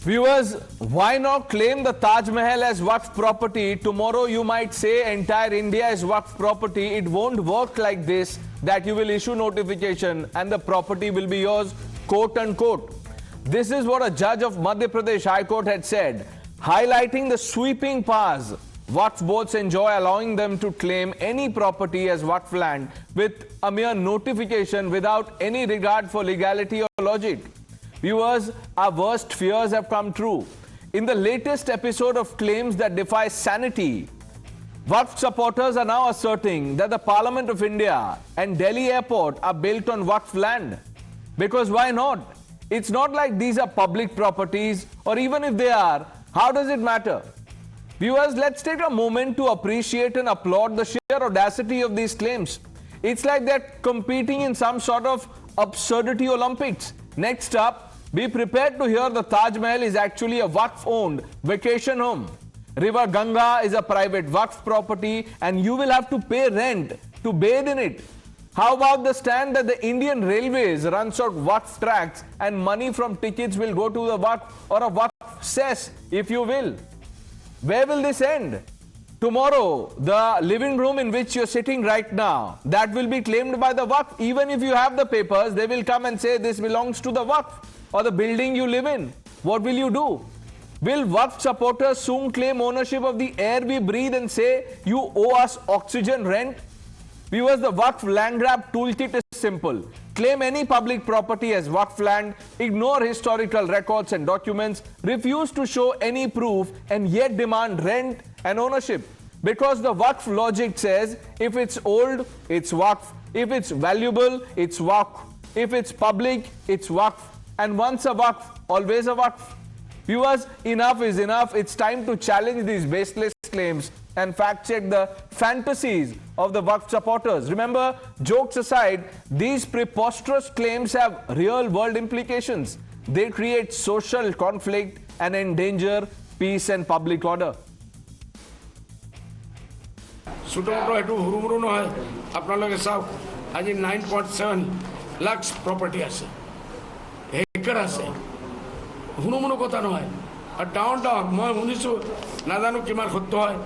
Viewers, why not claim the Taj Mahal as Waqf property? Tomorrow you might say entire India is Waqf property. It won't work like this, that you will issue notification and the property will be yours, quote unquote. This is what a judge of Madhya Pradesh High Court had said, highlighting the sweeping powers Waqf boards enjoy, allowing them to claim any property as Waqf land with a mere notification without any regard for legality or logic. Viewers, our worst fears have come true. In the latest episode of claims that defy sanity, Waqf supporters are now asserting that the Parliament of India and Delhi Airport are built on Waqf land. Because why not? It's not like these are public properties, or even if they are, how does it matter? Viewers, let's take a moment to appreciate and applaud the sheer audacity of these claims. It's like they're competing in some sort of absurdity Olympics. Next up, be prepared to hear the Taj Mahal is actually a Waqf-owned vacation home. River Ganga is a private Waqf property and you will have to pay rent to bathe in it. How about the stand that the Indian Railways runs out Waqf tracks and money from tickets will go to the Waqf, or a Waqf cess, if you will? Where will this end? Tomorrow, the living room in which you're sitting right now, that will be claimed by the Waqf. Even if you have the papers, they will come and say this belongs to the Waqf, or the building you live in. What will you do? Will Waqf supporters soon claim ownership of the air we breathe and say you owe us oxygen rent? Viewers, the Waqf land grab toolkit is simple. Claim any public property as Waqf land, ignore historical records and documents, refuse to show any proof, and yet demand rent and ownership. Because the Waqf logic says, if it's old, it's Waqf. If it's valuable, it's Waqf. If it's public, it's Waqf. And once a Waqf, always a Waqf. Viewers, enough is enough. It's time to challenge these baseless claims and fact-check the fantasies of the Waqf supporters. Remember, jokes aside, these preposterous claims have real-world implications. They create social conflict and endanger peace and public order. आज 9.7 lakhs property আছে acre আছে হুনুমুনু কথা নহয় আর down down মই শুনিছো নাজানো কিমান সত্য হয়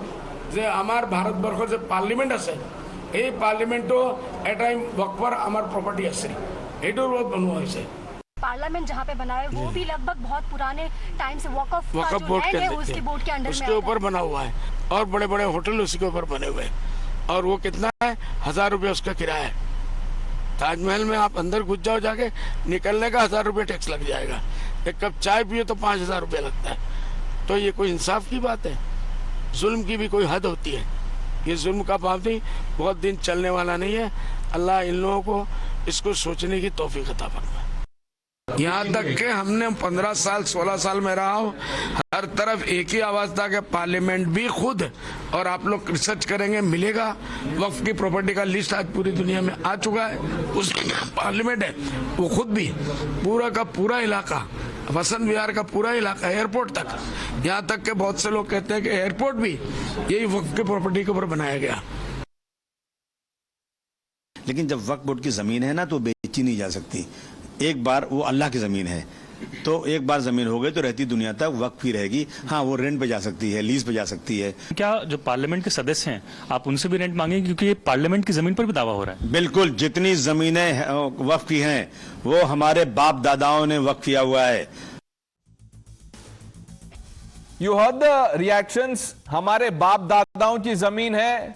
যে আমার ভারতবর্ষৰ যে পার্লামেন্ট আছে এই পার্লামেন্টও এটাই ওয়াকফৰ আমার প্রপার্টি আছে এটোৰ ওপৰত বনোৱা হৈছে पार्लियामेंट जहाँ पे बना है वो भी लगभग बहुत पुराने टाइम से वक़्फ़ बोर्ड है उसके बोर्ड के अंडर में उसके ऊपर बना हुआ है और बड़े बड़े होटल उसी के ऊपर बने हुए हैं और वो कितना है 1000 रुपये उसका किराया है ताजमहल में आप अंदर घुस जाओ जाके निकलने का 1000 रुपये टैक्स लग जाएगा एक कप चाय पिए तो 5000 रुपये लगता है तो ये कोई इंसाफ की बात है जुल्म की भी कोई हद होती है ये जुल्म का पाबंदी बहुत दिन चलने वाला नहीं है अल्लाह इन लोगों को इसको सोचने की तौफीक अता फरमाए यहाँ तक के हमने 15 साल 16 साल में रहा हूँ हर तरफ एक ही आवाज था कि पार्लियामेंट भी खुद और आप लोग रिसर्च करेंगे मिलेगा वक्फ की प्रॉपर्टी का लिस्ट आज पूरी दुनिया में आ चुका है उस पार्लियामेंट है वो खुद भी पूरा का पूरा इलाका वसंत विहार का पूरा इलाका एयरपोर्ट तक यहाँ तक के बहुत से लोग कहते हैं कि एयरपोर्ट भी यही वक्फ की प्रॉपर्टी के ऊपर बनाया गया लेकिन जब वक्फ बोर्ड की जमीन है ना तो बेची नहीं जा सकती एक बार वो अल्लाह की जमीन है तो एक बार जमीन हो गई तो रहती दुनिया तक वक्फ ही रहेगी हाँ वो रेंट पे जा सकती है लीज पे जा सकती है क्या जो पार्लियामेंट के सदस्य हैं आप उनसे भी रेंट मांगेंगे क्योंकि ये पार्लियामेंट की जमीन पर भी दावा हो रहा है बिल्कुल जितनी जमीनें वक्फ की हैं वो हमारे बाप दादाओं ने वक्फ किया हुआ है You heard the reactions. हमारे बाप दादाओं की जमीन है.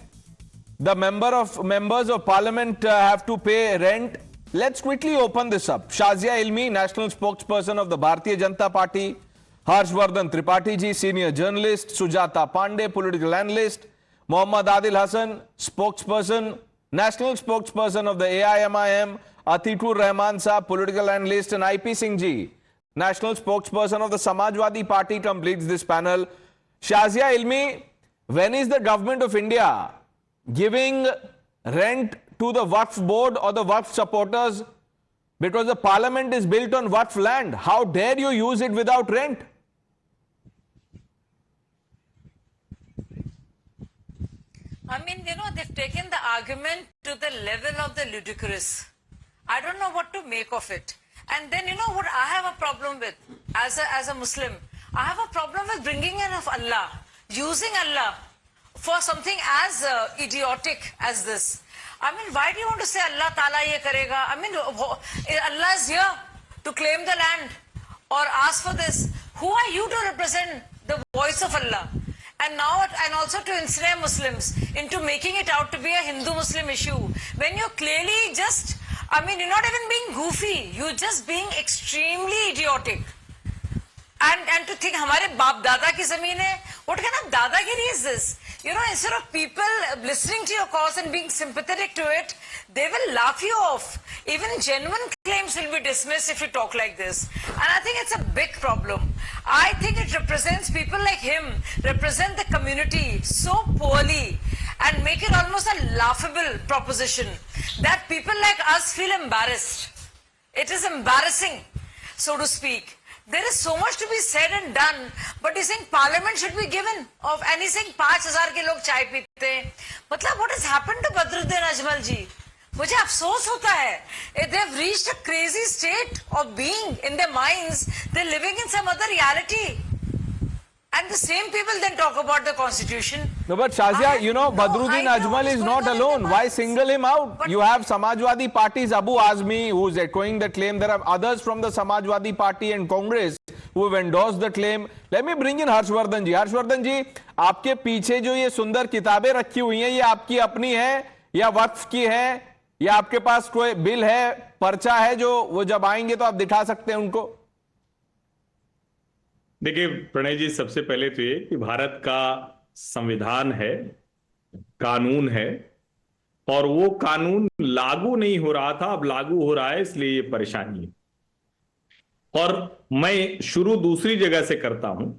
The members of parliament have to pay rent. Let's quickly open this up. Shazia Ilmi, national spokesperson of the Bharatiya Janata Party. Harshvardhan Tripathi ji, senior journalist. Sujata Pandey, political analyst. Mohammad Adil Hassan, spokesperson, national spokesperson of the AIMIM. Atikur Rahman Saab, political analyst, and IP Singh ji, national spokesperson of the Samajwadi Party, completes this panel. Shazia Ilmi, when is the government of India giving rent to the Waqf board or the Waqf supporters? Because the parliament is built on Waqf land. How dare you use it without rent? I mean, you know, they've taken the argument to the level of the ludicrous. I don't know what to make of it. And then, you know, what I have a problem with as a Muslim, I have a problem with bringing in of Allah, using Allah for something as idiotic as this. I mean, why do you want to say Allah Ta'ala ye karega? I mean, Allah is here to claim the land or ask for this. Who are you to represent the voice of Allah? And now, and also to ensnare Muslims into making it out to be a Hindu-Muslim issue. When you're clearly just, I mean, you're not even being goofy. You're just being extremely idiotic. And to think हमारे बाप दादा की जमीन है, what kind of दादागिरी is this? You know, instead of people listening to your cause and being sympathetic to it, they will laugh you off. Even genuine claims will be dismissed if you talk like this. And I think it's a big problem. I think it represents people like him, represent the community so poorly and make it almost a laughable proposition that people like us feel embarrassed. It is embarrassing, so to speak. There is so much to be said and done, but he's saying parliament should be given of, and he's saying 5,000 के लोग चाय पीते हैं. मतलब what has happened to Badruddin Ajmal ji? मुझे अफसोस होता है. They have reached a crazy state of being in their minds. They're living in some other reality. And the same people then talk about the constitution. No, but Shazia, you know, Badruddin Ajmal is not alone. Why single him out? You have Samajwadi Party's Abu Azmi, who's echoing the claim. There are others from the Samajwadi Party and Congress who have endorsed the claim. Let me bring in Harshvardhan ji. Harshvardhan ji, आपके पीछे जो ये सुंदर किताबें रखी हुई हैं, ये आपकी अपनी है या वक्फ की है या आपके पास कोई बिल है, पर्चा है जो वो जब आएंगे तो आप दिखा सकते हैं उनको? देखिए प्रणय जी, सबसे पहले तो ये कि भारत का संविधान है, कानून है, और वो कानून लागू नहीं हो रहा था, अब लागू हो रहा है, इसलिए ये परेशानी है। और मैं शुरू दूसरी जगह से करता हूं।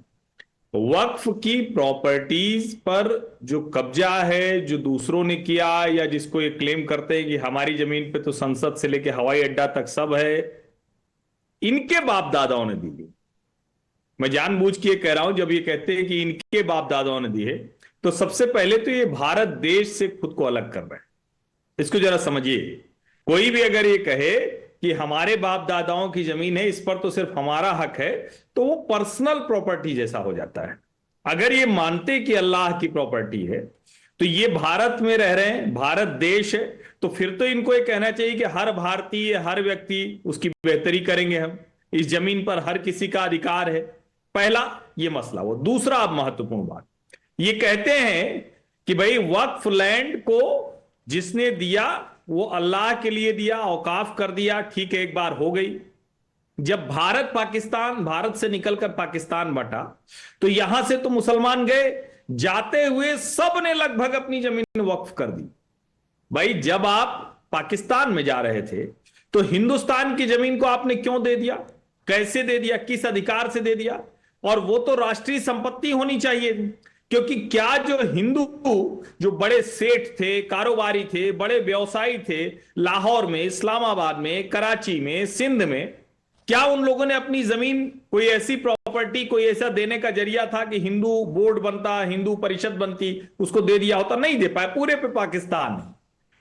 वक्फ की प्रॉपर्टीज पर जो कब्जा है, जो दूसरों ने किया, या जिसको ये क्लेम करते हैं कि हमारी जमीन पे तो संसद से लेके हवाई अड्डा तक सब है, इनके बाप दादाओं ने दी। मैं जानबूझ के कह रहा हूं, जब ये कहते हैं कि इनके बाप दादाओं ने दी है, तो सबसे पहले तो ये भारत देश से खुद को अलग कर रहे हैं। इसको जरा समझिए। कोई भी अगर ये कहे कि हमारे बाप दादाओं की जमीन है, इस पर तो सिर्फ हमारा हक है, तो वो पर्सनल प्रॉपर्टी जैसा हो जाता है। अगर ये मानते कि अल्लाह की प्रॉपर्टी है, तो ये भारत में रह रहे हैं, भारत देश है, तो फिर तो इनको ये कहना चाहिए कि हर भारतीय, हर व्यक्ति उसकी बेहतरी करेंगे, हम इस जमीन पर हर किसी का अधिकार है। पहला ये मसला। वो दूसरा, अब महत्वपूर्ण बात, ये कहते हैं कि भाई वक्फ लैंड को जिसने दिया वो अल्लाह के लिए दिया, औकाफ कर दिया, ठीक है, एक बार हो गई। जब भारत से निकलकर पाकिस्तान बटा, तो यहां से तो मुसलमान गए, जाते हुए सब ने लगभग अपनी जमीन वक्फ कर दी। भाई जब आप पाकिस्तान में जा रहे थे, तो हिंदुस्तान की जमीन को आपने क्यों दे दिया, कैसे दे दिया, किस अधिकार से दे दिया? और वो तो राष्ट्रीय संपत्ति होनी चाहिए, क्योंकि क्या जो हिंदू जो बड़े सेठ थे, कारोबारी थे, बड़े व्यवसायी थे, लाहौर में, इस्लामाबाद में, कराची में, सिंध में, क्या उन लोगों ने अपनी जमीन, कोई ऐसी प्रॉपर्टी, कोई ऐसा देने का जरिया था कि हिंदू बोर्ड बनता, हिंदू परिषद बनती, उसको दे दिया होता? नहीं दे पाए, पूरे पे पाकिस्तान है।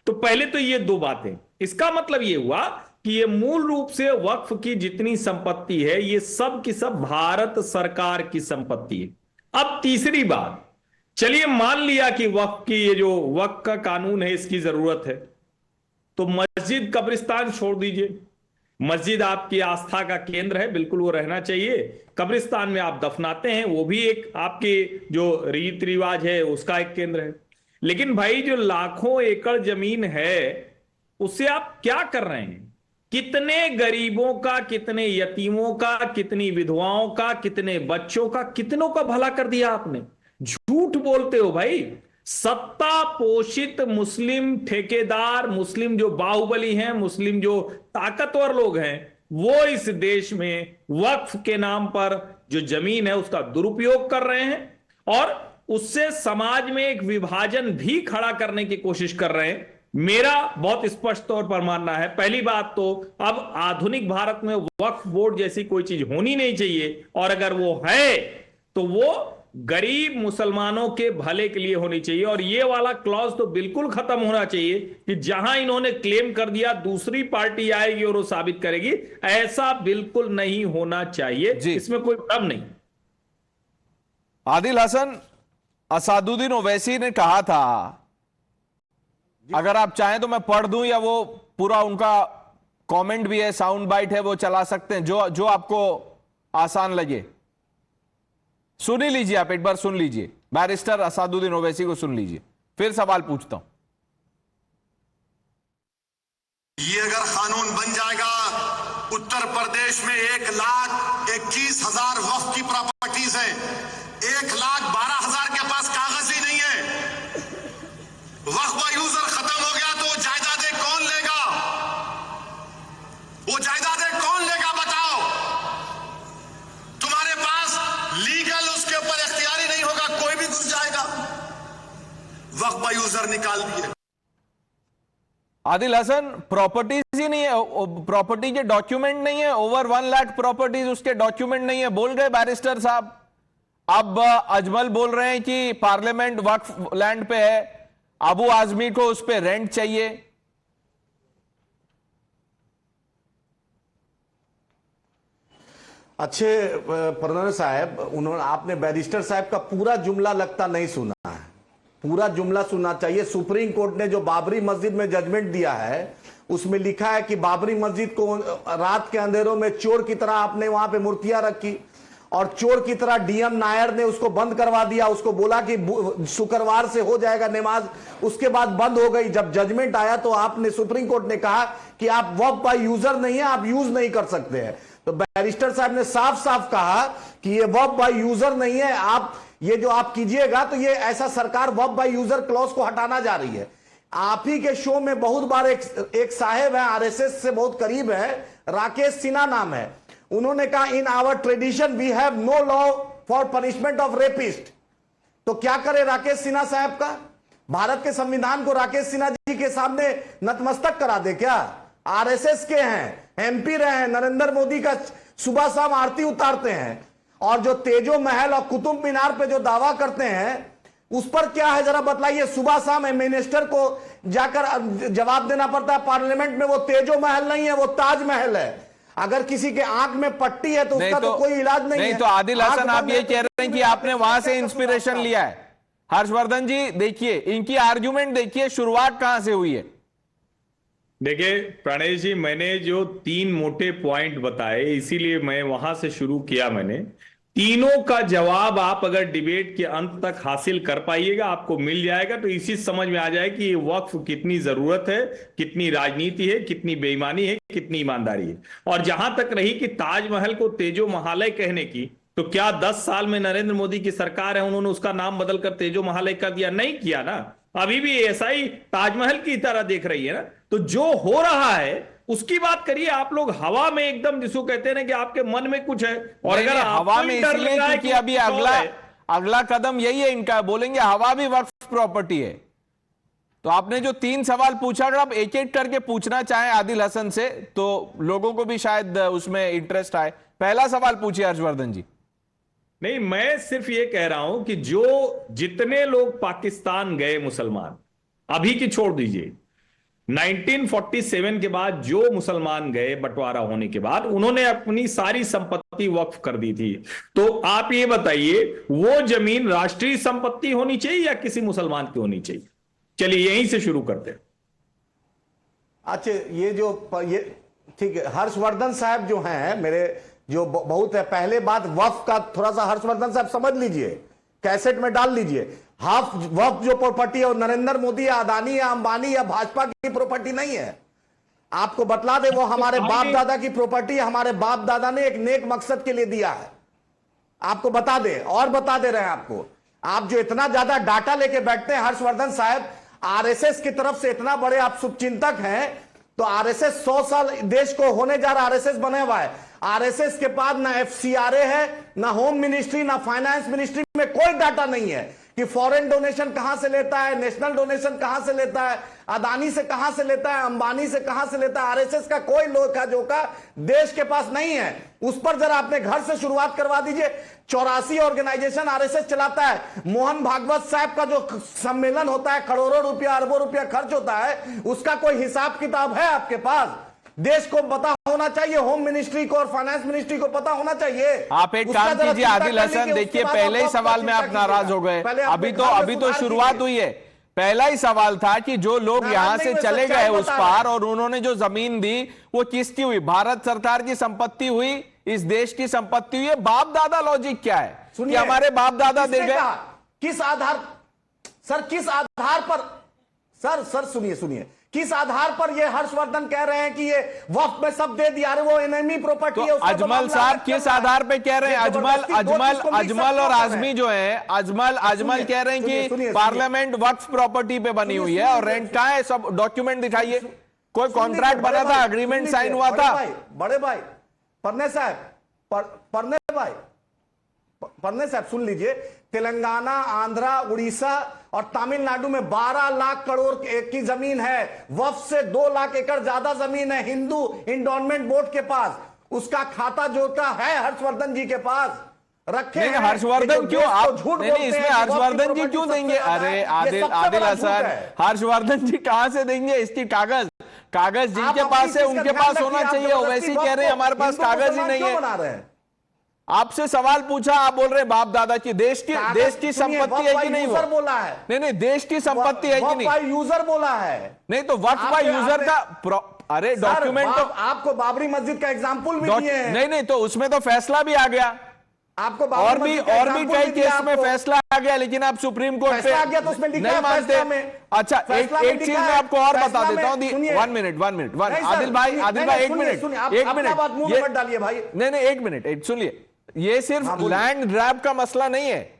तो पहले तो ये दो बातें। इसका मतलब ये हुआ कि ये मूल रूप से वक्फ की जितनी संपत्ति है, ये सब की सब भारत सरकार की संपत्ति है। अब तीसरी बात, चलिए मान लिया कि वक्फ की, ये जो वक्फ का कानून है, इसकी जरूरत है, तो मस्जिद कब्रिस्तान छोड़ दीजिए। मस्जिद आपकी आस्था का केंद्र है, बिल्कुल वो रहना चाहिए। कब्रिस्तान में आप दफनाते हैं, वो भी एक आपके जो रीति रिवाज है उसका एक केंद्र है। लेकिन भाई जो लाखों एकड़ जमीन है, उससे आप क्या कर रहे हैं? कितने गरीबों का, कितने यतीमों का, कितनी विधवाओं का, कितने बच्चों का, कितनों का भला कर दिया आपने। झूठ बोलते हो भाई। सत्ता पोषित मुस्लिम ठेकेदार, मुस्लिम जो बाहुबली हैं, मुस्लिम जो ताकतवर लोग हैं, वो इस देश में वक्फ के नाम पर जो जमीन है उसका दुरुपयोग कर रहे हैं, और उससे समाज में एक विभाजन भी खड़ा करने की कोशिश कर रहे हैं। मेरा बहुत स्पष्ट तौर पर मानना है, पहली बात तो अब आधुनिक भारत में वक्फ बोर्ड जैसी कोई चीज होनी नहीं चाहिए, और अगर वो है तो वो गरीब मुसलमानों के भले के लिए होनी चाहिए। और ये वाला क्लॉज तो बिल्कुल खत्म होना चाहिए कि जहां इन्होंने क्लेम कर दिया दूसरी पार्टी आएगी और वो साबित करेगी, ऐसा बिल्कुल नहीं होना चाहिए। इसमें कोई भ्रम नहीं। आदिल हसन, असादुद्दीन ओवैसी ने कहा था, अगर आप चाहें तो मैं पढ़ दूं या वो पूरा उनका कमेंट भी है, साउंड बाइट है, वो चला सकते हैं, जो आपको आसान लगे। सुन ही लीजिए, आप एक बार सुन लीजिए, बैरिस्टर असादुद्दीन ओवैसी को सुन लीजिए, फिर सवाल पूछता हूं। ये अगर कानून बन जाएगा, उत्तर प्रदेश में 1,21,000 वक्फ की प्रॉपर्टीज है, 1,12,000 के पास कागज ही नहीं है। वक्फ यूजर खत्म हो गया तो जायदादें कौन लेगा? वो जायदादें कौन लेगा बताओ? तुम्हारे पास लीगल उसके ऊपर इख्तियारी नहीं होगा, कोई भी घुस जाएगा। वक्फ यूजर निकाल दिए। आदिल हसन, प्रॉपर्टीज ही नहीं है, प्रॉपर्टी के डॉक्यूमेंट नहीं है, ओवर 1 लाख प्रॉपर्टीज, उसके डॉक्यूमेंट नहीं है, बोल गए बैरिस्टर साहब। अब अजमल बोल रहे हैं कि पार्लियामेंट वक्फ लैंड पे है, अबू आजमी को उस पे रेंट चाहिए। अच्छे परनार साहब, उन्होंने, आपने बैरिस्टर साहब का पूरा जुमला लगता नहीं सुना है, पूरा जुमला सुनना चाहिए। सुप्रीम कोर्ट ने जो बाबरी मस्जिद में जजमेंट दिया है, उसमें लिखा है कि बाबरी मस्जिद को रात के अंधेरों में चोर की तरह आपने वहां पे मूर्तियां रखी और चोर की तरह डीएम नायर ने उसको बंद करवा दिया, उसको बोला कि शुक्रवार से हो जाएगा नमाज, उसके बाद बंद हो गई। जब जजमेंट आया तो आपने, सुप्रीम कोर्ट ने कहा कि आप वक्फ बाय यूजर नहीं है, आप यूज नहीं कर सकते हैं। तो बैरिस्टर साहब ने साफ साफ कहा कि ये वक्फ बाय यूजर नहीं है, आप ये जो आप कीजिएगा तो ये ऐसा सरकार वक्फ बाय यूजर क्लॉज को हटाना जा रही है। आप ही के शो में बहुत बार एक साहेब है, आरएसएस से बहुत करीब है, राकेश सिन्हा नाम है, उन्होंने कहा in our tradition we have no law for punishment of rapist. तो क्या करे राकेश सिन्हा साहब का? भारत के संविधान को राकेश सिन्हा जी के सामने नतमस्तक करा दे क्या? आरएसएस के हैं, एमपी रहे हैं, नरेंद्र मोदी का सुबह शाम आरती उतारते हैं, और जो तेजो महल और कुतुब मीनार पे जो दावा करते हैं उस पर क्या है जरा बतलाइए। सुबह शाम मिनिस्टर को जाकर जवाब देना पड़ता है पार्लियामेंट में, वो तेजो महल नहीं है, वो ताजमहल है। अगर किसी के आंख में पट्टी है तो उसका तो कोई इलाज नहीं है। तो आदिल हसन, आप ये कह रहे हैं कि आपने वहां से इंस्पिरेशन लिया है। हर्षवर्धन जी देखिए, इनकी आर्ग्यूमेंट देखिए, शुरुआत कहां से हुई है। देखिए प्रणेश जी, मैंने जो 3 मोटे पॉइंट बताए, इसीलिए मैं वहां से शुरू किया। मैंने तीनों का जवाब आप अगर डिबेट के अंत तक हासिल कर पाइएगा, आपको मिल जाएगा, तो इसी समझ में आ जाए कि ये वक्फ कितनी जरूरत है, कितनी राजनीति है, कितनी बेईमानी है, कितनी ईमानदारी है। और जहां तक रही कि ताजमहल को तेजो महालय कहने की, तो क्या 10 साल में नरेंद्र मोदी की सरकार है, उन्होंने उसका नाम बदलकर तेजो महालय कर दिया? नहीं किया ना। अभी भी ऐसा ही ताजमहल की तरह देख रही है ना। तो जो हो रहा है उसकी बात करिए। आप लोग हवा में एकदम, जिसको कहते हैं ना कि आपके मन में कुछ है, और अगर हवा में इसलिए क्योंकि अभी अगला कदम यही है इनका, बोलेंगे हवा भी वक्फ प्रॉपर्टी है। तो आपने जो 3 सवाल पूछा, अगर आप एक एक करके पूछना चाहें आदिल हसन से, तो लोगों को भी शायद उसमें इंटरेस्ट आए। पहला सवाल पूछिए हर्षवर्धन जी। नहीं, मैं सिर्फ ये कह रहा हूं कि जो जितने लोग पाकिस्तान गए मुसलमान, अभी की छोड़ दीजिए, 1947 के बाद जो मुसलमान गए बंटवारा होने के बाद, उन्होंने अपनी सारी संपत्ति वक्फ कर दी थी। तो आप ये बताइए, वो जमीन राष्ट्रीय संपत्ति होनी चाहिए या किसी मुसलमान की होनी चाहिए? चलिए यहीं से शुरू करते हैं। अच्छा, ये ठीक है, हर्षवर्धन साहब जो हैं मेरे, जो बहुत है, पहले बात वक्फ का थोड़ा सा हर्षवर्धन साहब समझ लीजिए, कैसेट में डाल लीजिए। हाफ वक्फ जो प्रॉपर्टी है वो नरेंद्र मोदी या अदानी या अंबानी या भाजपा की प्रॉपर्टी नहीं है। आपको बतला दे, वो हमारे बाप दादा की प्रॉपर्टी, हमारे बाप दादा ने एक नेक मकसद के लिए दिया है। आपको बता दे, और बता दे रहे हैं आपको। आप जो इतना ज्यादा डाटा लेके बैठते हैं हर्षवर्धन साहब, आरएसएस की तरफ से इतना बड़े आप शुभचिंतक हैं, तो आरएसएस 100 साल देश को होने जा रहा आरएसएस बने हुआ है। आरएसएस के पास ना एफसीआरए है, ना होम मिनिस्ट्री, ना फाइनेंस मिनिस्ट्री में कोई डाटा नहीं है कि फॉरेन डोनेशन कहां से लेता है, नेशनल डोनेशन कहां से लेता है, अदानी से कहां से लेता है, अंबानी से कहां से लेता है। आरएसएस का कोई लोका जोका देश के पास नहीं है। उस पर जरा अपने घर से शुरुआत करवा दीजिए। 84 ऑर्गेनाइजेशन आरएसएस चलाता है। मोहन भागवत साहब का जो सम्मेलन होता है, करोड़ों रुपया, अरबों रुपया खर्च होता है, उसका कोई हिसाब किताब है आपके पास? देश को पता होना चाहिए, होम मिनिस्ट्री को और फाइनेंस मिनिस्ट्री को पता होना चाहिए। आप एक काम कीजिए आदिल हसन, देखिए पहले ही सवाल में आप नाराज हो गए। अभी तो शुरुआत हुई है। पहला ही सवाल था कि जो लोग यहां से चले गए उस पार और उन्होंने जो जमीन दी वो किसकी हुई? भारत सरकार की संपत्ति हुई, इस देश की संपत्ति हुई है। बाप दादा लॉजिक क्या है कि हमारे बाप दादा दे गए? किस आधार सर, किस आधार पर सर सुनिए, किस आधार पर ये हर्षवर्धन कह रहे हैं कि ये वक्फ में सब दे दिया? अरे वो एनएमई प्रॉपर्टी है। अजमल साहब किस आधार पे कह रहे हैं? अजमल और आजमी जो है, अजमल कह रहे हैं कि पार्लियामेंट वक्फ प्रॉपर्टी पे बनी हुई है और रेंट कहां है? सब डॉक्यूमेंट दिखाइए। कोई कॉन्ट्रैक्ट बना था, अग्रीमेंट साइन हुआ था? बड़े भाई परने साहब सुन लीजिए, तेलंगाना, आंध्रा, उड़ीसा और तमिलनाडु में 12 लाख करोड़ की जमीन है। वक्फ से 2 लाख एकड़ ज्यादा जमीन है हिंदू एंडोमेंट बोर्ड के पास। उसका खाता जोता है हर्षवर्धन जी के पास रखे हैं। हर्षवर्धन क्यों आप झूठ नहीं, इसमें हर्षवर्धन जी क्यों देंगे? अरे आदिल हसन, हर्षवर्धन जी कहां से देंगे? इसकी कागज जिनके पास है उनके पास होना चाहिए। वैसे ही कह रहे हैं हमारे पास कागज ही नहीं है। आपसे सवाल पूछा, आप बोल रहे बाप दादा की, देश की संपत्ति है कि नहीं? वो बोला है। नहीं, देश की संपत्ति है कि नहीं? यूजर बोला है। नहीं तो वक्फ बाय यूजर का अरे डॉक्यूमेंट तो आपको बाबरी मस्जिद का एग्जांपल भी दिए हैं। नहीं तो उसमें तो फैसला भी आ गया। आपको और भी कई केस में फैसला आ गया, लेकिन आप सुप्रीम कोर्ट पे नहीं मानते। अच्छा, एक चीज मैं आपको और बता देता हूँ। 1 मिनट आदिल भाई 1 मिनट डालिए भाई। नहीं 1 मिनट सुनिए, ये सिर्फ लैंड ग्रैब का मसला नहीं है।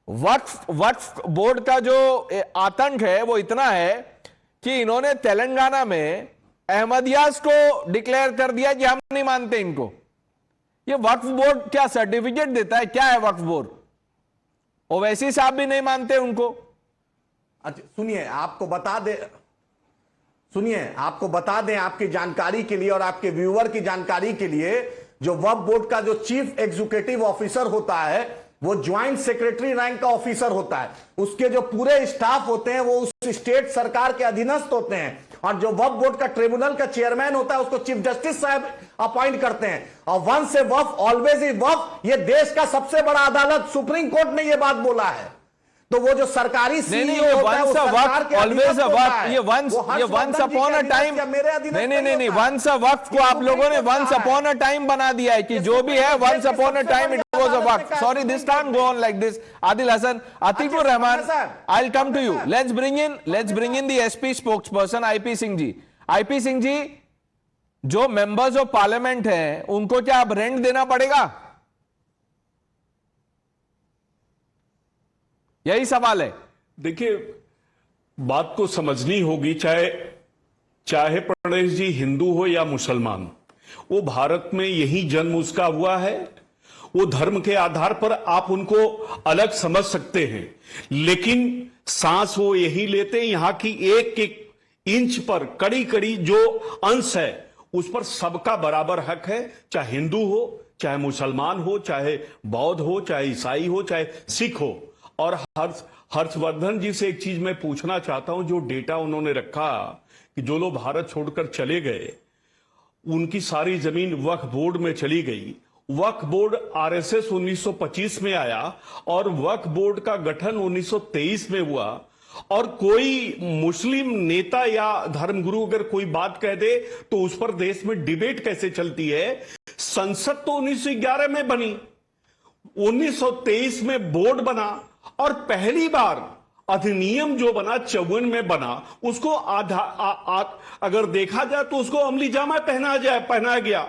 वक्फ बोर्ड का जो आतंक है वो इतना है कि इन्होंने तेलंगाना में अहमदियास को डिक्लेयर कर दिया कि हम नहीं मानते इनको। ये वक्फ बोर्ड क्या सर्टिफिकेट देता है? क्या है वक्फ बोर्ड? ओवैसी साहब भी नहीं मानते उनको। अच्छा सुनिए, आपको बता दें आपकी जानकारी के लिए और आपके व्यूअर की जानकारी के लिए, जो वक्फ बोर्ड का जो चीफ एग्जीक्यूटिव ऑफिसर होता है वो ज्वाइंट सेक्रेटरी रैंक का ऑफिसर होता है। उसके जो पूरे स्टाफ होते हैं वो उस स्टेट सरकार के अधीनस्थ होते हैं। और जो वक्फ बोर्ड का ट्रिब्यूनल का चेयरमैन होता है उसको चीफ जस्टिस साहब अपॉइंट करते हैं। और once a Waqf always a वक्फ, ये देश का सबसे बड़ा अदालत सुप्रीम कोर्ट ने ये बात बोला है। तो वो जो सरकारी नहीं once a Waqf always a वक्फ, ये वंस अपॉन अ टाइम नहीं वंस अ वक्फ को आप लोगों ने वंस अपॉन अ टाइम बना दिया है कि जो भी है once upon a time it was a वक्फ। Sorry, this can't go on like this. Adil Hasan, Atiqur Rahman, I will come to you. Let's bring in the SP spokesperson IP Singh ji. IP Singh ji, जो members of parliament हैं उनको क्या अब रेंट देना पड़ेगा? यही सवाल है। देखिए, बात को समझनी होगी, चाहे प्रणेश जी हिंदू हो या मुसलमान, वो भारत में यही जन्म उसका हुआ है। वो धर्म के आधार पर आप उनको अलग समझ सकते हैं, लेकिन सांस वो यही लेते हैं। यहां की एक एक इंच पर कड़ी जो अंश है उस पर सबका बराबर हक है, चाहे हिंदू हो, चाहे मुसलमान हो, चाहे बौद्ध हो, चाहे ईसाई हो, चाहे सिख हो। और हर्षवर्धन जी से एक चीज मैं पूछना चाहता हूं, जो डेटा उन्होंने रखा कि जो लोग भारत छोड़कर चले गए उनकी सारी जमीन वक्फ बोर्ड में चली गई। वक्फ बोर्ड आरएसएस 1925 में आया और वक्फ बोर्ड का गठन 1923 में हुआ। और कोई मुस्लिम नेता या धर्मगुरु अगर कोई बात कह दे तो उस पर देश में डिबेट कैसे चलती है? संसद तो 1911 में बनी, 1923 में बोर्ड बना और पहली बार अधिनियम जो बना 54 में बना, उसको अगर देखा जाए तो उसको अमली जामा पहनाया गया।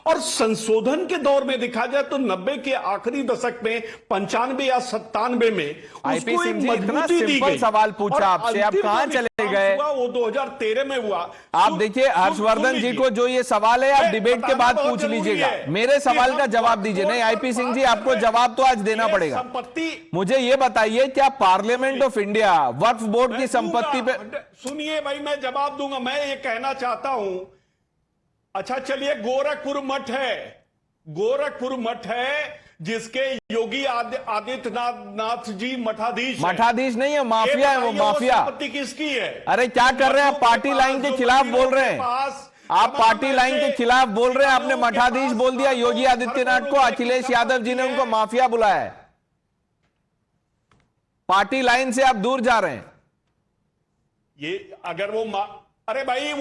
और संशोधन के दौर में देखा जाए तो 90 के आखिरी दशक में 95 या 97 में उसको एक मजबूती दी गई। सवाल पूछा आपसे, आप कहां चले गए? वो 2013 में हुआ। आप देखिए हर्षवर्धन जी को जो ये सवाल है आप डिबेट के बाद पूछ लीजिएगा, मेरे सवाल का जवाब दीजिए। नहीं आईपी सिंह जी, आपको जवाब तो आज देना पड़ेगा। मुझे ये बताइए, क्या parliament of India Waqf board की संपत्ति पे? सुनिए भाई, मैं जवाब दूंगा। मैं ये कहना चाहता हूं, अच्छा चलिए, गोरखपुर मठ है जिसके योगी आदित्यनाथ जी मठाधीश नहीं है, माफिया है वो, माफिया। संपत्ति किसकी है? अरे क्या कर रहे हैं आप? पार्टी लाइन के खिलाफ बोल रहे हैं। आप पार्टी लाइन के खिलाफ बोल रहे हैं, आपने मठाधीश बोल दिया योगी आदित्यनाथ को, अखिलेश यादव जी ने उनको माफिया बुलाया है। पार्टी लाइन से आप दूर जा रहे हैं। ये अगर वो अरे भाई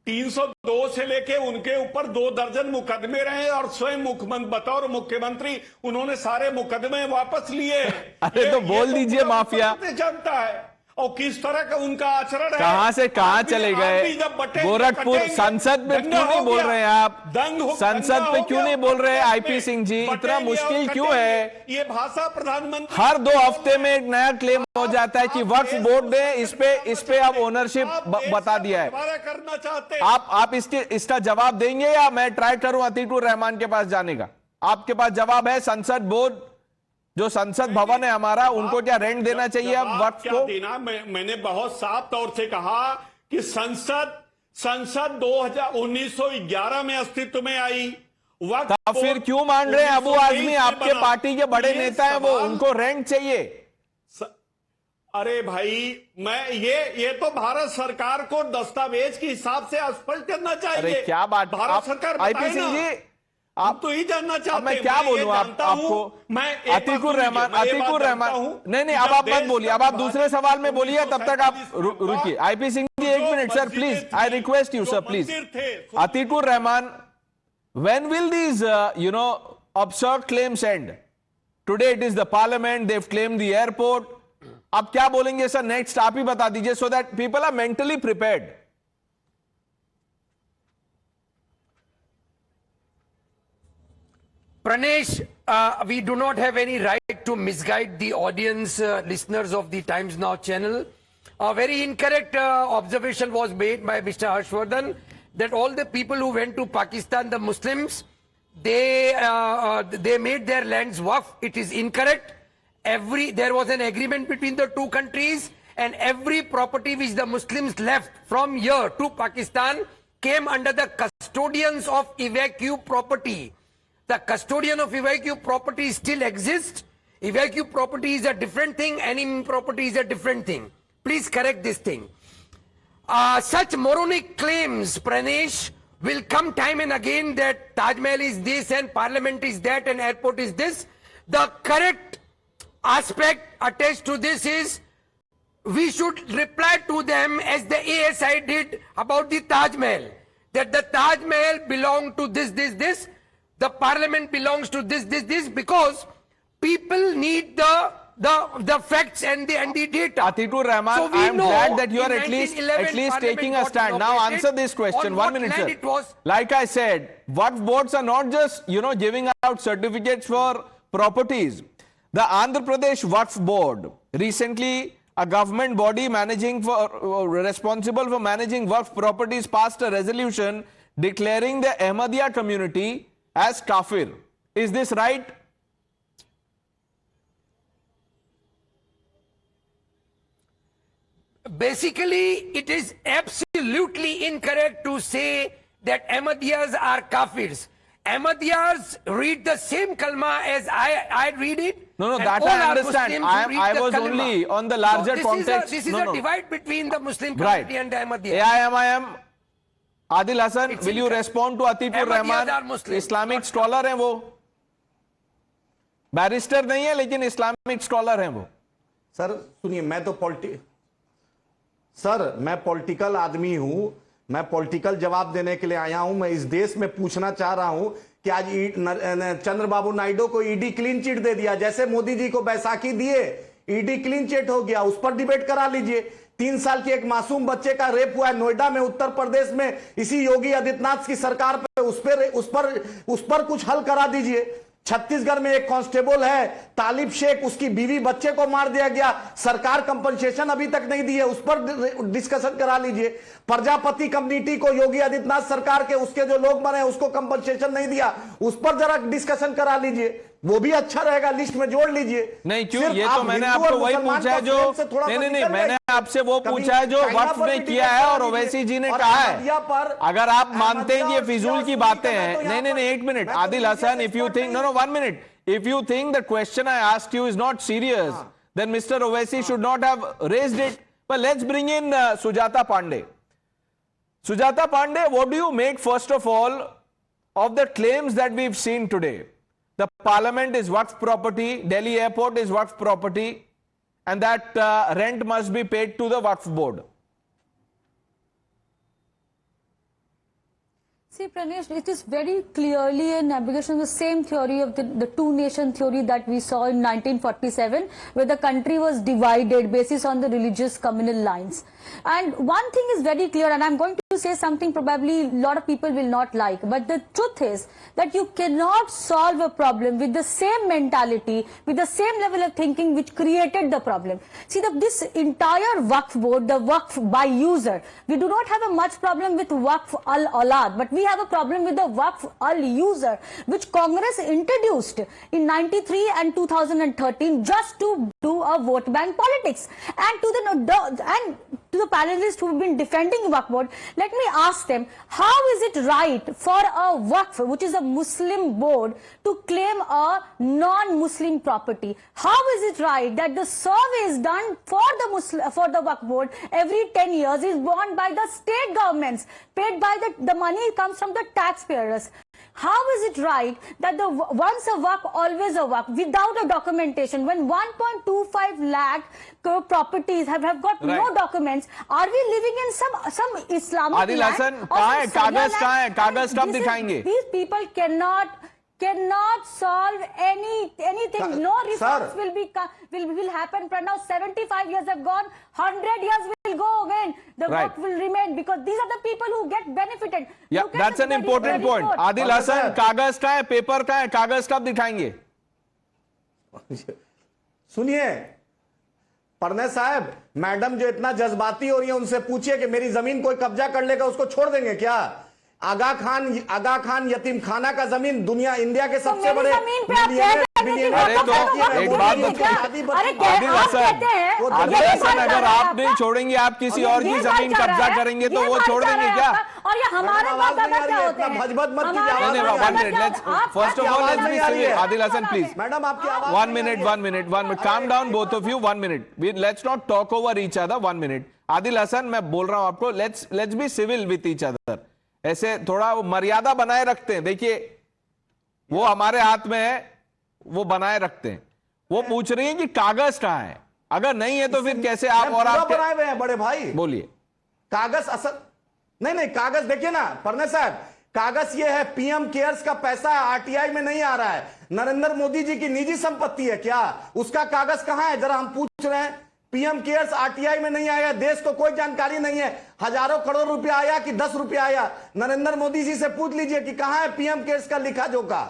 302 से लेके उनके ऊपर 2 दर्जन मुकदमे रहे और स्वयं मुख्यमंत्री बतौर मुख्यमंत्री उन्होंने सारे मुकदमे वापस लिए। अरे तो बोल दीजिए माफिया जानता है और किस तरह का उनका आचरण है। कहां से कहां चले गए? गोरखपुर संसद में क्यों नहीं बोल रहे हैं आप? संसद पे क्यों नहीं बोल रहे हैं आईपी सिंह जी? इतना मुश्किल क्यों है? ये भाषा प्रधानमंत्री हर 2 हफ्ते में एक नया क्लेम हो जाता है कि वक्फ बोर्ड ने इस पे अब ओनरशिप बता दिया है। करना चाहते आप इसका जवाब देंगे या मैं ट्राई करूं अतीकुर रहमान के पास जाने का? आपके पास जवाब है? संसद बोर्ड जो संसद भवन है हमारा, उनको क्या रेंट देना चाहिए अब वक्फ को? देना मैंने बहुत साफ तौर से कहा कि संसद 1911 में अस्तित्व में आई। वक्फ फिर क्यों मान रहे हैं अबू आजमी? आपके पार्टी के बड़े नेता हैं वो, उनको रेंट चाहिए। अरे भाई ये तो भारत सरकार को दस्तावेज के हिसाब से स्पष्ट करना चाहिए। अरे क्या बात भारत सरकार आईपी सिंह जी, आप तो ही जानना चाहते हैं। मैं क्या बोलूं आपको? मैं अतीकुर रहमान नहीं अब आप मत बोलिए, अब आप दूसरे सवाल में बोलिए, तब तक आप रुकिए। IP Singh ji 1 minute sir please, I request you sir please. Atiqur Rahman, when will these absurd claims end? Today it is the parliament, they've claimed the airport. अब क्या बोलेंगे सर नेक्स्ट? आप ही बता दीजिए so that people are mentally prepared. Pranesh, we do not have any right to misguide the audience, listeners of the Times Now channel. A very incorrect observation was made by Mr. Harshvardhan that all the people who went to Pakistan, the Muslims, they made their lands waqf. It is incorrect. There was an agreement between the 2 countries, and every property which the Muslims left from here to Pakistan came under the custodians of evacuee property. The custodian of evacuee property still exists. Evacuee property is a different thing. Enemy property is a different thing. Please correct this thing. Such moronic claims, Pranesh, will come time and again that Taj Mahal is this and Parliament is that and airport is this. The correct aspect attached to this is we should reply to them as the ASI did about the Taj Mahal. That the Taj Mahal belonged to this. The Parliament belongs to this because people need the facts and the data. Atikur Rahman, So we I am know glad that you are in at least 1911 taking a Parliament stand. got Now inaugurated. answer this question. On 1 what minute, land sir. it was? Like I said, Waqf boards are not just giving out certificates for properties. The Andhra Pradesh Waqf Board recently, a government body responsible for managing Waqf properties, passed a resolution declaring the Ahmadiyya community as kafir. Is this right? Basically, it is absolutely incorrect to say that Ahmadiyyas are kafirs. Ahmadiyyas read the same kalma as I read it. No, and that all I are understand. Muslims who read I the was kalma. only on the larger So context. This is a divide between the Muslim Right. community and the Ahmadiyya. AIMIM, Adil Hassan, It's will you incorrect. respond to Atikur Ahmadiyyas Rahman? are Muslims, Islamic not scholar हैं वो, barrister नहीं है लेकिन Islamic scholar हैं वो। Sir सुनिए, मैं political आदमी हूं, मैं पॉलिटिकल जवाब देने के लिए आया हूं। मैं इस देश में पूछना चाह रहा हूं कि आज चंद्रबाबू नायडू को ईडी क्लीन चिट दे दिया, जैसे मोदी जी को बैसाखी दिए, ईडी क्लीन चिट हो गया, उस पर डिबेट करा लीजिए। 3 साल के एक मासूम बच्चे का रेप हुआ है नोएडा में, उत्तर प्रदेश में, इसी योगी आदित्यनाथ की सरकार पे, उस पर कुछ हल करा दीजिए। छत्तीसगढ़ में एक कांस्टेबल है तालिब शेख, उसकी बीवी बच्चे को मार दिया गया, सरकार कंपनसेशन अभी तक नहीं दी है, उस पर डिस्कशन करा लीजिए। प्रजापति कम्युनिटी को योगी आदित्यनाथ सरकार के उसके जो लोग मरे उसको कंपनसेशन नहीं दिया, उस पर जरा डिस्कशन करा लीजिए, वो भी अच्छा रहेगा, लिस्ट में जोड़ लीजिए। नहीं क्यों, ये तो मैंने आपको वही पूछा है जो नहीं मैंने आपसे वो पूछा है जो वक्फ ने किया है और ओवैसी जी ने कहा है। अगर आप मानते हैं कि ये फिजूल की बातें हैं, नहीं 1 minute Adil Hasan, if you think no 1 minute, if you think the question I asked you is not serious, then Mr. Owaisi should not have raised it. But let's bring in Sujata Pandey. Sujata Pandey, what do you make first of all of the claims that we've seen today? The parliament is Waqf property, Delhi airport is Waqf property, and that rent must be paid to the Waqf board. See, Pranesh, it is very clearly an application of the same theory of the two-nation theory that we saw in 1947, where the country was divided basis on the religious communal lines. And one thing is very clear, and I'm going to say something probably a lot of people will not like, but the truth is that you cannot solve a problem with the same mentality, with the same level of thinking which created the problem. See, this entire Waqf board, the Waqf by user, we do not have a much problem with Waqf al-Aulad, but we have a problem with the Waqf al-user, which Congress introduced in 93 and 2013 just to do a vote bank politics. And to the panelists who have been defending Waqf board, let me ask them, how is it right for a Waqf, which is a Muslim board, to claim a non-Muslim property? How is it right that the survey is done for the Waqf board every 10 years is borne by the state governments, paid by the money comes from the taxpayers? How is it right that once a Waqf, always a Waqf, without a documentation, when 1.25 lakh properties have got no documents? Are we living in some Islamic Adil land? Hasan, कहाँ है कागज, कहाँ है कागज, कब दिखाएंगे? These people cannot solve anything. No reforms will happen. Now 75 years have gone, 100 years will go again. The Waqf will remain because these are the people who get benefited. Yeah, that's an important point. Adil Hasan, कागज कहाँ है, paper कहाँ है, कागज कब दिखाएंगे? सुनिए पढ़ने साहब, मैडम जो इतना जज्बाती हो रही है उनसे पूछिए कि मेरी जमीन कोई कब्जा कर लेगा उसको छोड़ देंगे क्या? आगा खान यतीम खाना का जमीन दुनिया इंडिया के सबसे बड़े आदिल हसन, अगर आप नहीं छोड़ेंगे, आप किसी और की जमीन कब्जा करेंगे तो वो छोड़ देंगे क्या? और ये हमारे first of all let's be civil. Adil Hasan, please. Madam आपकी आवाज 1 minute. Calm down both of you. 1 minute. Let's not talk over each other. 1 minute. Adil Hasan, मैं बोल रहा हूं आपको, let's be civil with each other. ऐसे थोड़ा मर्यादा बनाए रखते हैं. देखिए वो हमारे हाथ में है, वो बनाए रखते हैं. वो पूछ रही है कि कागज कहां है. अगर नहीं है तो फिर कैसे आप और आप बनाए हुए हैं बड़े भाई? बोलिए. कागज असल नहीं कागज देखिए ना परने साहब, कागज ये है पीएम केयर्स का पैसा है, आरटीआई में नहीं आ रहा है. नरेंद्र मोदी जी की निजी संपत्ति है क्या? उसका कागज कहां है जरा हम पूछ रहे हैं. पीएम केयर्स आरटीआई में नहीं आया, देश को कोई जानकारी नहीं है. हजारों करोड़ रुपया आया कि 10 रुपया आया? नरेंद्र मोदी जी से पूछ लीजिए कि कहां है पीएम केयर्स का लिखा जोखा.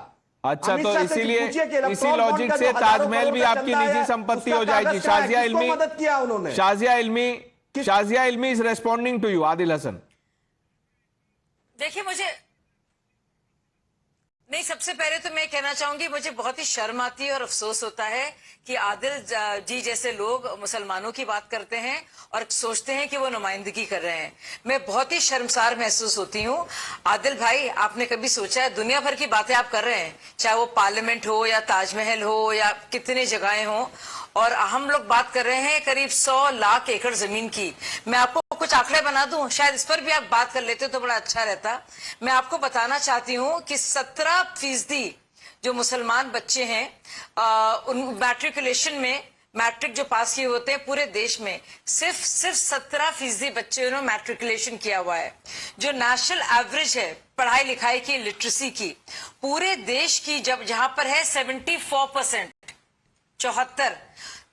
अच्छा, तो इसीलिए इसी लॉजिक से ताजमहल भी आपकी निजी संपत्ति हो जाएगी. मदद किया उन्होंने. Shazia Ilmi is responding to you. Adil Hasan, देखिए नहीं, सबसे पहले तो मैं कहना चाहूंगी मुझे बहुत ही शर्म आती है और अफसोस होता है कि आदिल जी जैसे लोग मुसलमानों की बात करते हैं और सोचते हैं कि वो नुमाइंदगी कर रहे हैं. मैं बहुत ही शर्मसार महसूस होती हूँ. आदिल भाई, आपने कभी सोचा है, दुनिया भर की बातें आप कर रहे हैं, चाहे वो पार्लियामेंट हो या ताजमहल हो या कितनी जगहें हो, और हम लोग बात कर रहे हैं करीब 100 लाख एकड़ जमीन की. मैं आपको कुछ आंकड़े बना दूं, शायद इस पर भी आप बात कर लेते तो बड़ा अच्छा रहता. मैं आपको बताना चाहती हूं कि 17% जो मुसलमान बच्चे हैं उन मैट्रिकुलेशन में, मैट्रिक जो पास किए होते हैं पूरे देश में, सिर्फ 17% बच्चे उन्होंने मैट्रिकुलेशन किया हुआ है. जो नेशनल एवरेज है पढ़ाई लिखाई की, लिटरेसी की, पूरे देश की जहां पर है 74%, 74,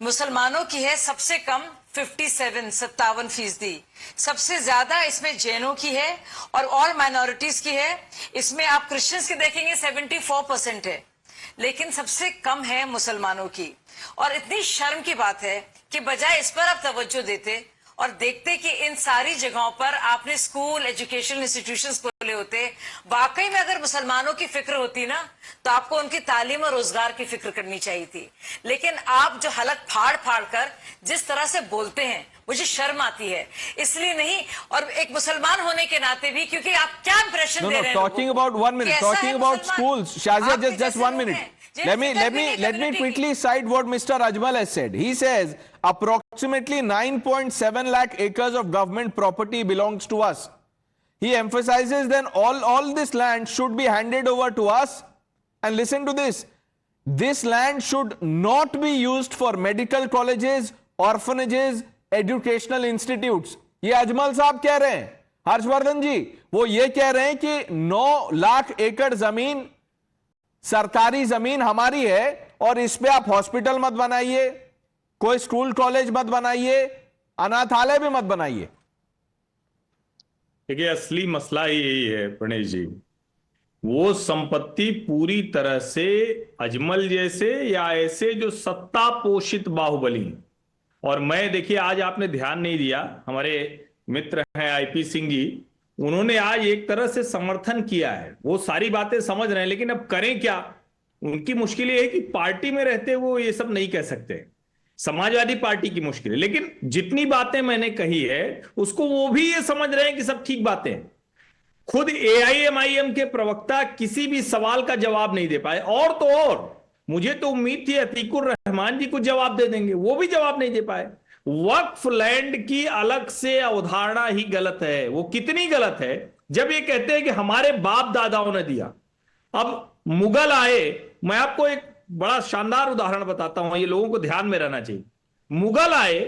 मुसलमानों की है सबसे कम 57% सबसे ज्यादा इसमें जैनों की है और माइनॉरिटीज की है. इसमें आप क्रिश्चियंस की देखेंगे 74% है, लेकिन सबसे कम है मुसलमानों की. और इतनी शर्म की बात है कि बजाय इस पर आप तवज्जो देते और देखते कि इन सारी जगहों पर आपने स्कूल, एजुकेशनल इंस्टीट्यूशंस खोले होते. वाकई में अगर मुसलमानों की फिक्र होती ना तो आपको उनकी तालीम और रोजगार की फिक्र करनी चाहिए थी. लेकिन आप जो हलक फाड़ कर जिस तरह से बोलते हैं, मुझे शर्म आती है. इसलिए नहीं, और एक मुसलमान होने के नाते भी, क्योंकि आप क्या इंप्रेशन दे रहे हैं. Talking about 1 minute, talking about schools. Shazia, just 1 minute. Let me quickly cite what Mr. Ajmal has said. He says approximately 9.7 lakh acres of government property belongs to us. He emphasizes then all this land should be handed over to us. And listen to this. This land should not be used for medical colleges, orphanages, educational institutes. ये अजमल साहब कह रहे हैं, हर्षवर्धन जी वो ये कह रहे हैं कि 9 लाख एकड़ जमीन सरकारी जमीन हमारी है और इस पे आप हॉस्पिटल मत बनाइए, कोई स्कूल कॉलेज मत बनाइए, अनाथालय भी मत बनाइए। देखिए असली मसला ही यही है प्रणेश जी, वो संपत्ति पूरी तरह से अजमल जैसे या ऐसे जो सत्ता पोषित बाहुबली, और मैं देखिए आज आपने ध्यान नहीं दिया, हमारे मित्र हैं आईपी सिंह जी, उन्होंने आज एक तरह से समर्थन किया है, वो सारी बातें समझ रहे हैं, लेकिन अब करें क्या? उनकी मुश्किल ये है कि पार्टी में रहते वो ये सब नहीं कह सकते, समाजवादी पार्टी की मुश्किल है। लेकिन जितनी बातें मैंने कही है उसको वो भी ये समझ रहे हैं कि सब ठीक बातें हैं। खुद एआईएमआईएम के प्रवक्ता किसी भी सवाल का जवाब नहीं दे पाए, और तो और मुझे तो उम्मीद थी अतीकुर रहमान जी कुछ जवाब दे देंगे, वो भी जवाब नहीं दे पाए। वक्फ लैंड की अलग से अवधारणा ही गलत है। वो कितनी गलत है जब ये कहते हैं कि हमारे बाप दादाओं ने दिया। अब मुगल आए, मैं आपको एक बड़ा शानदार उदाहरण बताता हूं, ये लोगों को ध्यान में रहना चाहिए। मुगल आए,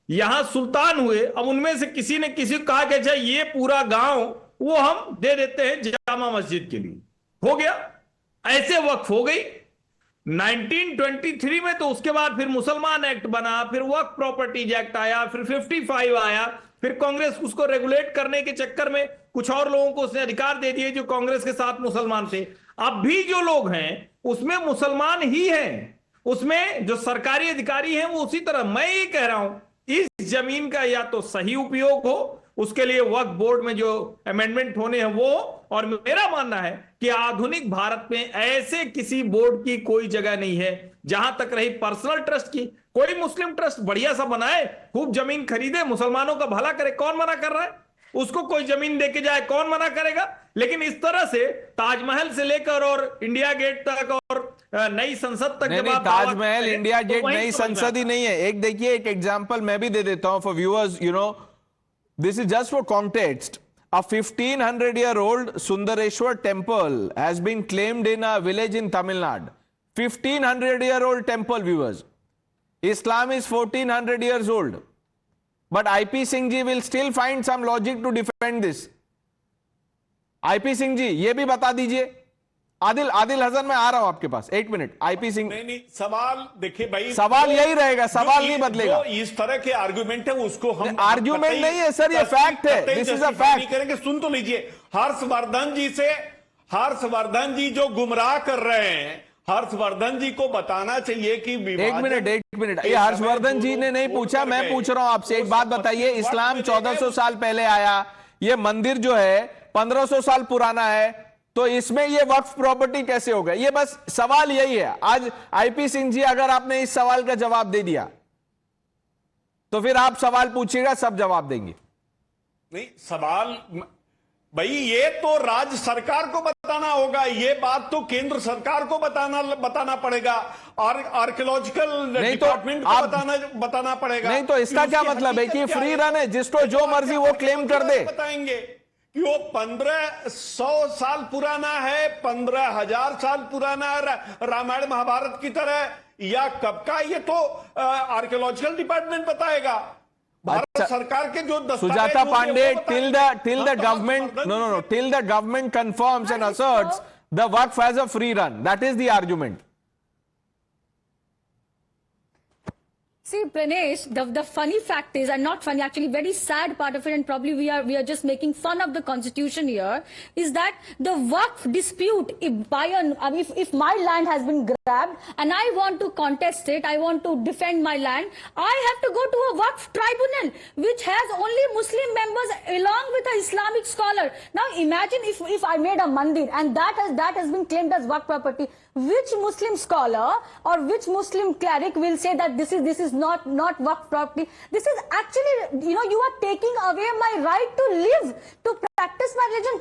यहां सुल्तान हुए, अब उनमें से किसी ने किसी को कहा कि अच्छा ये पूरा गांव वो हम दे देते हैं जामा मस्जिद के लिए, हो गया, ऐसे वक्फ हो गई। 1923 में तो उसके बाद फिर मुसलमान एक्ट बना, फिर वक्फ प्रॉपर्टीज एक्ट आया, फिर 55 आया, फिर कांग्रेस उसको रेगुलेट करने के चक्कर में कुछ और लोगों को उसने अधिकार दे दिए जो कांग्रेस के साथ मुसलमान थे। अब भी जो लोग हैं उसमें मुसलमान ही हैं, उसमें जो सरकारी अधिकारी हैं वो उसी तरह। मैं ये कह रहा हूं इस जमीन का या तो सही उपयोग हो, उसके लिए वक्फ बोर्ड में जो अमेंडमेंट होने हैं वो, और मेरा मानना है कि आधुनिक भारत में ऐसे किसी बोर्ड की कोई जगह नहीं है। जहां तक रही पर्सनल ट्रस्ट की, कोई मुस्लिम ट्रस्ट बढ़िया सा बनाए, खूब जमीन खरीदे, मुसलमानों का भला करे, कौन मना कर रहा है? उसको कोई जमीन देके जाए, कौन मना करेगा? लेकिन इस तरह से ताजमहल से लेकर और इंडिया गेट तक और नई संसद तक, नहीं, ताजमहल इंडिया गेट नई संसद ही नहीं है। एक देखिए, एक एग्जांपल मैं भी दे देता हूं for viewers, you know, this is just for context. A 1500-year-old Sundareshwar temple has been claimed in a village in Tamil Nadu. 1500-year-old temple, viewers. Islam is 1400 years old. But IP Singh ji will still find some logic to defend this. IP Singh ji, ये भी बता दीजिए। आदिल हसन, मैं आ रहा हूं आपके पास, 1 minute. IP Singh, नहीं, सवाल देखिए भाई, सवाल यही रहेगा, सवाल नहीं बदलेगा। इस तरह के आर्गुमेंट है उसको हम आर्गुमेंट नहीं है सर, ये फैक्ट है, दिस इज अ फैक्ट। करेंगे, सुन तो लीजिए। हर्षवर्धन जी जो गुमराह कर रहे हैं, हर्षवर्धन जी को बताना चाहिए कि एक मिनट, ये हर्षवर्धन जी ने नहीं पूछा, मैं पूछ रहा हूं आपसे। एक बात बताइए, इस्लाम 1400 साल पहले आया, ये मंदिर जो है 1500 साल पुराना है, तो इसमें ये वक्फ प्रॉपर्टी कैसे हो गया? ये बस सवाल यही है। आज आईपी सिंह जी, अगर आपने इस सवाल का जवाब दे दिया तो फिर आप सवाल पूछिएगा, सब जवाब देंगे। नहीं, सवाल भाई ये तो राज्य सरकार को बताना होगा, ये बात तो केंद्र सरकार को बताना पड़ेगा, और आर्कियोलॉजिकल डिपार्टमेंट को बताना पड़ेगा। नहीं तो इसका क्या मतलब है कि फ्री रन है, जिसको जो मर्जी वो क्लेम कर दे? बताएंगे कि वो 1500 साल पुराना है, 15,000 साल पुराना है, रामायण महाभारत की तरह, या कब का, ये तो आर्कियोलॉजिकल डिपार्टमेंट बताएगा। भारत सरकार के जो Sujata Pandey, till the government confirms and asserts the waqf has a free run, that is the argument. See, Pranesh, the funny fact is, and not funny, actually very sad part of it, and probably we are just making fun of the constitution here, is that the Waqf dispute, if my land has been grabbed and I want to contest it, I want to defend my land, I have to go to a Waqf tribunal, which has only Muslim members along with an Islamic scholar. Now imagine if I made a mandir and that has been claimed as Waqf property. which Muslim scholar or which Muslim cleric will say that this is not waqf property? This is actually, you are taking away my right to live, to practice my religion.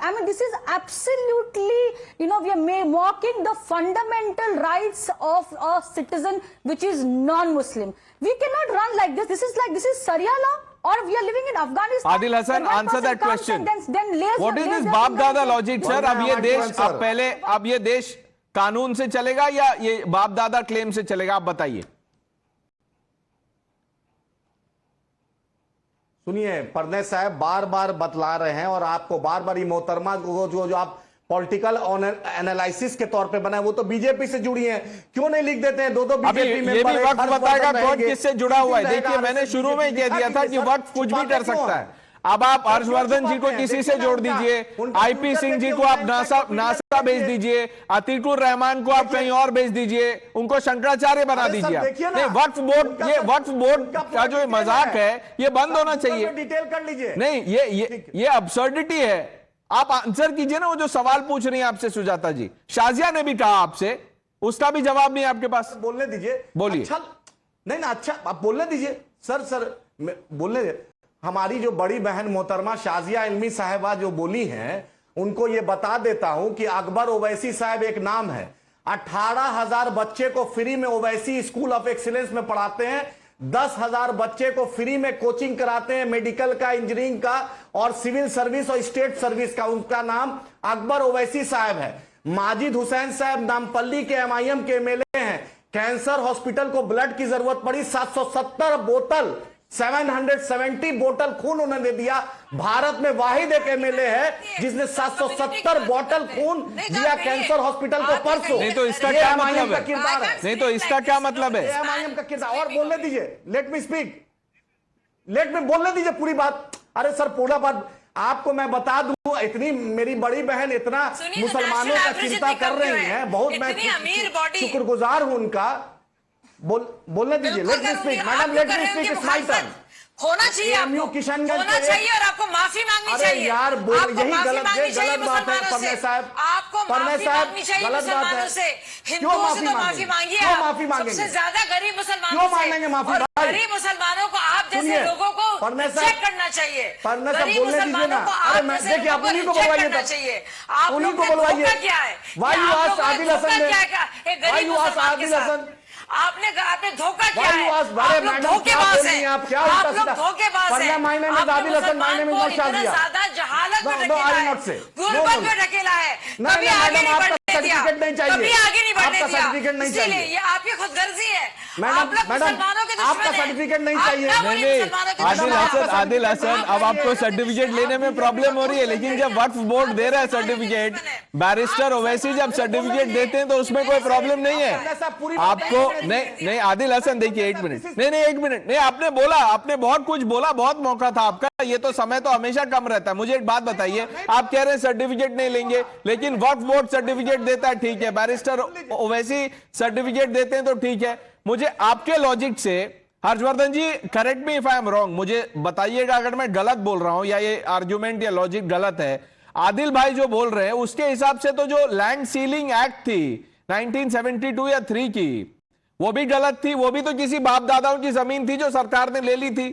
I mean, this is absolutely, we are mocking the fundamental rights of a citizen which is non-Muslim. We cannot run like this. This is Sharia law. Or we are living in Afghanistan. Adil Hasan, answer that question. Then What is this बाप दादा logic sir? अब ये देश कानून से चलेगा या ये बाप दादा क्लेम से चलेगा? आप बताइए। सुनिए, परने साहब बार बार बतला रहे हैं और आपको बार बार ये मोहतरमा को जो आप पॉलिटिकल एनालिसिस के तौर पे बनाए, वो तो बीजेपी से जुड़ी हैं, क्यों नहीं लिख देते हैं? दो बीजेपी में ये भी वक्त बताएगा कौन किससे जुड़ा हुआ है। देखिए, मैंने शुरू में कह दिया था कि वक्त कुछ भी कर सकता है। अब आप हर्षवर्धन जी को किसी से जोड़ दीजिए, आईपी सिंह जी को आप नासा भेज दीजिए, अतीकुर रहमान को आप कहीं और भेज दीजिए, उनको शंकराचार्य बना दीजिए आप। नहीं, वक्फ बोर्ड का जो मजाक है ये बंद होना चाहिए। डिटेल कर लीजिए। नहीं, ये अब्सर्डिटी है। आप आंसर कीजिए ना, वो जो सवाल पूछ रही हैं आपसे सुजाता जी। शाजिया ने भी कहा आपसे, उसका भी जवाब नहीं आपके पास। बोलने दीजिए, बोलिए। अच्छा, नहीं ना, अच्छा आप बोलने दीजिए सर बोलने दीजिए। हमारी जो बड़ी बहन मोहतरमा शाजिया इल्मी साहिबा जो बोली हैं, उनको ये बता देता हूं कि अकबर ओवैसी साहब एक नाम है। 18,000 बच्चे को फ्री में ओवैसी स्कूल ऑफ एक्सीलेंस में पढ़ाते हैं। 10,000 बच्चे को फ्री में कोचिंग कराते हैं, मेडिकल का, इंजीनियरिंग का और सिविल सर्विस और स्टेट सर्विस का। उनका नाम अकबर ओवैसी साहब है। माजिद हुसैन साहब नामपल्ली के MIM के MLA हैं। कैंसर हॉस्पिटल को ब्लड की जरूरत पड़ी, 770 बोतल खून उन्होंने दिया। भारत में वाहिद एक MLA है जिसने 770 बोतल खून दिया कैंसर हॉस्पिटल को परसों। नहीं तो इसका क्या मतलब है? नहीं तो इसका क्या मतलब है? MIM का किरदार। और बोलने दीजिए, let me speak, let me बोलने दीजिए पूरी बात। अरे सर, पूरा बात आपको मैं बता दूं, इतनी मेरी बड़ी बहन इतना मुसलमानों का चिंता कर रही हैं, बहुत मैं शुक्रगुजार हूं उनका। बोलने दीजिए, let me speak madam, let me speak, it's my turn. होना चाहिए आपको, किशनगंज होना चाहिए और आपको माफी मांगनी चाहिए। यार आपको यही माफी गलत मांगनी चाहिए बात है परने साहब। आपको माफी मांगनी चाहिए मुसलमानों से, हिंदुओं से तो माफी मांगिए। क्यों माफी मांगेंगे? सबसे ज्यादा गरीब मुसलमानों क्यों से मांगेंगे माफी? और गरीब मुसलमानों को आप जैसे लोगों को रिजेक्ट करना चाहिए। परने साहब गरीब बोलने दीजिए ना। मुसलमानों को अरे आप मैं जैसे देखिए, आप लोगों उन्हीं को को रिजेक्ट बोलवाइए, करना चाहिए। आप उन्हीं लोगों को का बोलवाइए। धोखा क्या है? Why you आप ask लोगों का आदिल धोखा हसन ने? क्या है? एक Why गरीब you ask मुसलमान के आदिल साथ हसन? आपने धोखा क्या Why है? you ask? आप अरे लोग मैडम, धोखेबाज हैं। आप क्या आप उल्टा लोग सीधा? धोखेबाज हैं। परना मायने में आपने आदिल हसन मायने में मुसलमान को शाजिया। इतना ज्यादा जहालत में No, ढकेला I will है, not say. गुर्बत में ढकेला है, नहीं, कभी नहीं, आगे मैडम, नहीं आपका बढ़ने दिया, सर्टिफिकेट नहीं चाहिए। कभी आगे नहीं बढ़ने आपका दिया। सर्टिफिकेट नहीं इसीलिए चाहिए। ये आपकी खुदगर्जी है। मैडम, आप लोग मुसलमानों के दुश्मन आपका हैं। सर्टिफिकेट नहीं आप चाहिए। ना बोलिए नहीं, मुसलमानों के आदिल दुश्मन हैं। हसन अब आपको सर्टिफिकेट लेने में प्रॉब्लम हो रही है, लेकिन जब वक्फ बोर्ड दे रहा है सर्टिफिकेट, बैरिस्टर ओवैसी जब सर्टिफिकेट देते हैं तो उसमें कोई प्रॉब्लम नहीं है आपको। नहीं आदिल हसन, देखिए एक मिनट, नहीं एक मिनट, नहीं आपने बोला, आपने बहुत कुछ बोला, बहुत मौका था आपका, ये तो समय तो हमेशा कम रहता है। मुझे एक बात बताइए, आप कह रहे हैं सर्टिफिकेट नहीं लेंगे, लेकिन वक्फ बोर्ड सर्टिफिकेट देता है, ठीक है, बैरिस्टर ओवैसी सर्टिफिकेट देते हैं तो ठीक है। मुझे आपके लॉजिक से, Harshvardhan ji correct me if I am wrong, मुझे बताइएगा अगर मैं गलत बोल रहा हूं या ये आर्ग्यूमेंट या लॉजिक गलत है। आदिल भाई जो बोल रहे हैं उसके हिसाब से तो जो लैंड सीलिंग एक्ट थी 1972 या 3 की, वो भी गलत थी, वो भी तो किसी बाप दादाओं की जमीन थी जो सरकार ने ले ली थी।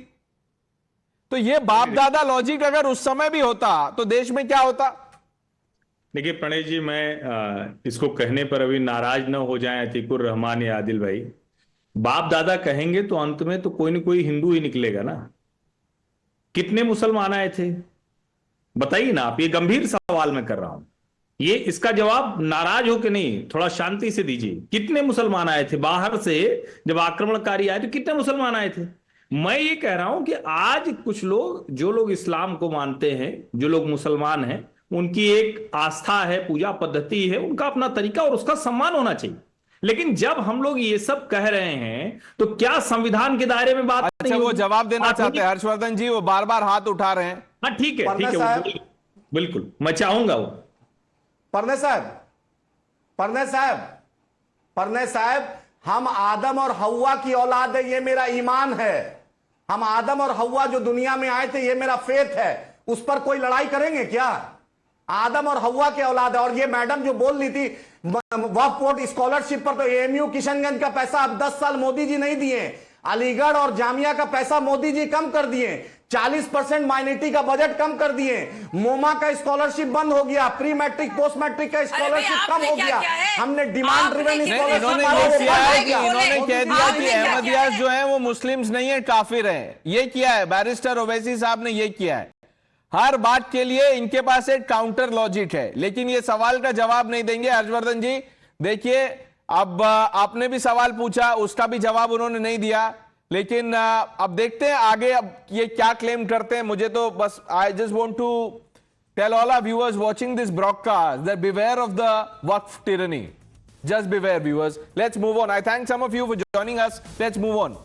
तो ये बाप दादा लॉजिक अगर उस समय भी होता तो देश में क्या होता? देखिए प्रणय जी, मैं इसको कहने पर अभी नाराज न हो जाएं अतीकुर रहमान या आदिल भाई, बाप दादा कहेंगे तो अंत में तो कोई न कोई हिंदू ही निकलेगा ना। कितने मुसलमान आए थे बताइए ना आप, ये गंभीर सवाल मैं कर रहा हूं, ये इसका जवाब नाराज हो के नहीं, थोड़ा शांति से दीजिए। कितने मुसलमान आए थे बाहर से? जब आक्रमणकारी आए तो कितने मुसलमान आए थे? मैं ये कह रहा हूं कि आज कुछ लोग, जो लोग इस्लाम को मानते हैं, जो लोग मुसलमान हैं, उनकी एक आस्था है, पूजा पद्धति है, उनका अपना तरीका और उसका सम्मान होना चाहिए। लेकिन जब हम लोग ये सब कह रहे हैं तो क्या संविधान के दायरे में बात अच्छा नहीं, वो जवाब देना चाहते हैं हर्षवर्धन जी, वो बार बार हाथ उठा रहे हैं। हाँ ठीक है, बिल्कुल मैं चाहूंगा वो। परने साहब, हम आदम और हव्वा की औलाद है, ये मेरा ईमान है। हम आदम और हव्वा जो दुनिया में आए थे, ये मेरा फेथ है। उस पर कोई लड़ाई करेंगे क्या? आदम और हवा के औलाद है। और ये मैडम जो बोल रही थी वक्फ बोर्ड स्कॉलरशिप पर, तो एएमयू किशनगंज का पैसा अब 10 साल मोदी जी नहीं दिए, अलीगढ़ और जामिया का पैसा मोदी जी कम कर दिए, 40% माइनॉरिटी का बजट कम कर दिए, मोमा का स्कॉलरशिप बंद हो गया, प्री मैट्रिक पोस्ट मैट्रिक का स्कॉलरशिप कम हो गया, हमने डिमांड ड्रिवन इन्होंने ये किया है कि इन्होंने कह दिया कि अहमदियाज जो हैं वो मुस्लिम्स नहीं है, काफिर हैं। ये किया है बैरिस्टर ओवैसी साहब ने, ये किया है। हर बात के लिए इनके पास एक काउंटर लॉजिक है, लेकिन ये सवाल का जवाब नहीं देंगे। हर्षवर्धन जी देखिए, अब आपने भी सवाल पूछा, उसका भी जवाब उन्होंने नहीं दिया, लेकिन अब देखते हैं आगे अब ये क्या क्लेम करते हैं। मुझे तो बस I just want to tell all our viewers watching this broadcast that beware of the Waqf tyranny. Just beware, viewers. Let's move on. I thank some of you for joining us. Let's move on.